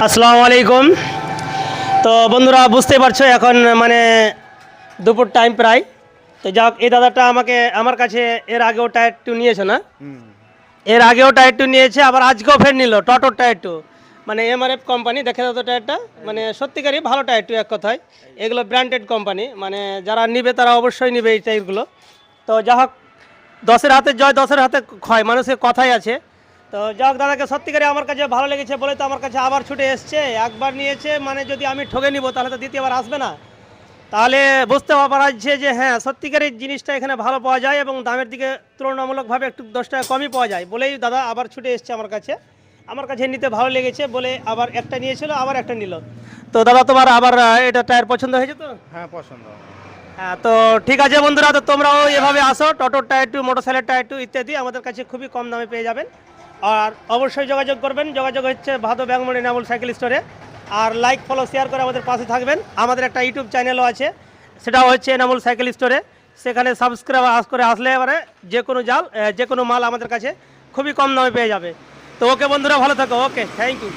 আসসালামু আলাইকুম। তো বন্ধুরা বুঝতেই পারছো এখন মানে দুপুর টাইম প্রায়। তো যাক এই দাদাটা আমার কাছে এর আগেও টায়ার টু নিয়েছে না, এর আগেও টায়ার টু নিয়েছে, আবার আজকেও ফের নিল টটোর টায়ার টু, মানে এমআরএফ কোম্পানি। দেখে দাও তো টায়ারটা, মানে সত্যিকারই ভালো টায়ার টু এক কথায়। এগুলো ব্র্যান্ডেড কোম্পানি, মানে যারা নিবে তারা অবশ্যই নিবে এই টায়ারগুলো। তো যা হোক, 10-এর হাতে জয় 10-এর হাতে ক্ষয়, মানুষের কথাই আছে। তো যাক দাদাকে সত্যিকারে আমার কাছে ভালো লেগেছে বলে তো আমার কাছে আবার ছুটে এসছে। একবার নিয়েছে মানে যদি আমি ঠকে নিব তাহলে তো দ্বিতীয়বার আসবে না। তাহলে বুঝতে পারা যাচ্ছে যে হ্যাঁ সত্যিকারের জিনিসটা এখানে ভালো পাওয়া যায় এবং দামের দিকে তুলনামূলকভাবে একটু 10 টাকা কমই পাওয়া যায় বলেই দাদা আবার ছুটে এসছে আমার কাছে নিতে ভালো লেগেছে বলে আবার একটা নিয়েছিল, আবার একটা নিল। তো দাদা তোমার আবার এটা টায়ার পছন্দ হয়েছে তো? হ্যাঁ, পছন্দ। হ্যাঁ, তো ঠিক আছে বন্ধুরা, তো তোমরাও এভাবে আসো, টোটোর টায়ার টু, মোটরসাইকেলের টায়ার টু ইত্যাদি আমাদের কাছে খুবই কম দামে পেয়ে যাবেন। আর অবশ্যই যোগাযোগ করবেন, যোগাযোগ হচ্ছে ভাদো ব্যাঙ্গমণি এনামুল সাইকেল স্টোরে। আর লাইক ফলো শেয়ার করে আমাদের পাশে থাকবেন। আমাদের একটা ইউটিউব চ্যানেলও আছে, সেটাও হচ্ছে এনামুল সাইকেল স্টোরে। সেখানে সাবস্ক্রাইব করে আসলে এবারে যে কোনো মাল আমাদের কাছে খুবই কম দামে পেয়ে যাবে। তো ওকে বন্ধুরা, ভালো থাকো। ওকে, থ্যাংক ইউ।